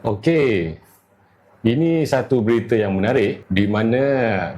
Okey. Ini satu berita yang menarik di mana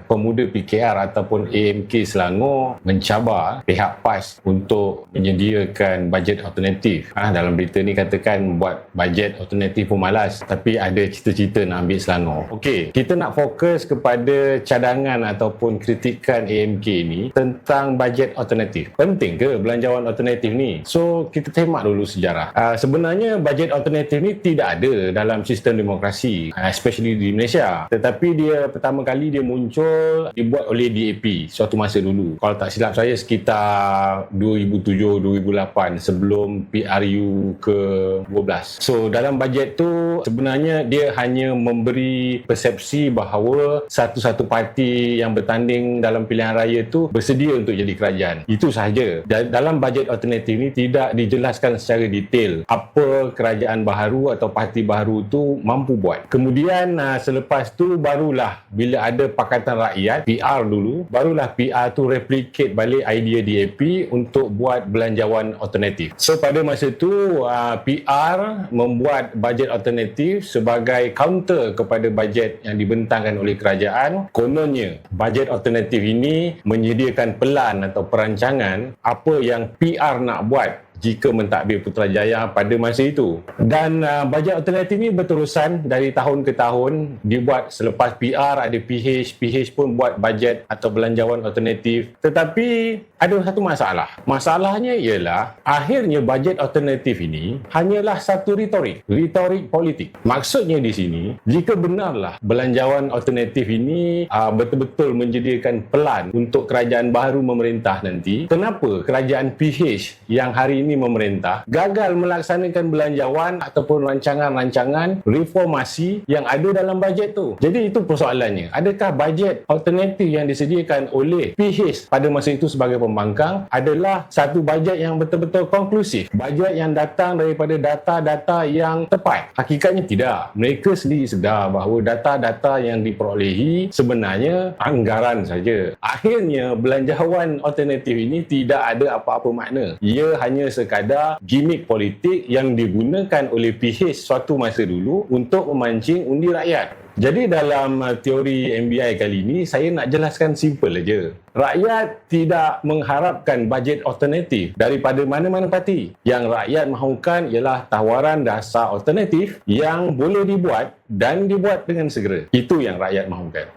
pemuda PKR ataupun AMK Selangor mencabar pihak PAS untuk menyediakan bajet alternatif. Dalam berita ni katakan buat bajet alternatif pun malas, tapi ada cita-cita nak ambil Selangor. Okey, kita nak fokus kepada cadangan ataupun kritikan AMK ni tentang bajet alternatif. Penting ke belanjawan alternatif ni? So, kita semak dulu sejarah. Sebenarnya bajet alternatif ni tidak ada dalam sistem demokrasi, especially di Malaysia. Tetapi dia pertama kali dia muncul dibuat oleh DAP suatu masa dulu. Kalau tak silap saya sekitar 2007-2008 sebelum PRU ke-12. So dalam bajet tu sebenarnya dia hanya memberi persepsi bahawa satu-satu parti yang bertanding dalam pilihan raya tu bersedia untuk jadi kerajaan. Itu sahaja. Dalam bajet alternatif ni tidak dijelaskan secara detail apa kerajaan baharu atau parti baharu tu mampu buat. Kemudian selepas tu barulah bila ada Pakatan Rakyat PR dulu, barulah PR tu replicate balik idea DAP untuk buat belanjawan alternatif. So pada masa tu PR membuat bajet alternatif sebagai counter kepada bajet yang dibentangkan oleh kerajaan. Kononnya bajet alternatif ini menyediakan pelan atau perancangan apa yang PR nak buat jika mentadbir Putrajaya pada masa itu. Dan bajet alternatif ini berterusan dari tahun ke tahun dibuat. Selepas PR ada PH pun buat bajet atau belanjawan alternatif. Tetapi ada satu masalah. Masalahnya ialah akhirnya bajet alternatif ini hanyalah satu retorik politik. Maksudnya di sini, jika benarlah belanjawan alternatif ini betul-betul menyediakan pelan untuk kerajaan baru memerintah nanti, kenapa kerajaan PH yang hari ini memerintah gagal melaksanakan belanjawan ataupun rancangan-rancangan reformasi yang ada dalam bajet tu? Jadi itu persoalannya. Adakah bajet alternatif yang disediakan oleh PH pada masa itu sebagai pembangkang adalah satu bajet yang betul-betul konklusif? Bajet yang datang daripada data-data yang tepat? Hakikatnya tidak. Mereka sendiri sedar bahawa data-data yang diperolehi sebenarnya anggaran saja. Akhirnya belanjawan alternatif ini tidak ada apa-apa makna. Ia hanya sekadar gimmick politik yang digunakan oleh PH suatu masa dulu untuk memancing undi rakyat. Jadi dalam teori MBI kali ini saya nak jelaskan simple aja. Rakyat tidak mengharapkan bajet alternatif daripada mana-mana parti. Yang rakyat mahukan ialah tawaran dasar alternatif yang boleh dibuat dan dibuat dengan segera. Itu yang rakyat mahukan.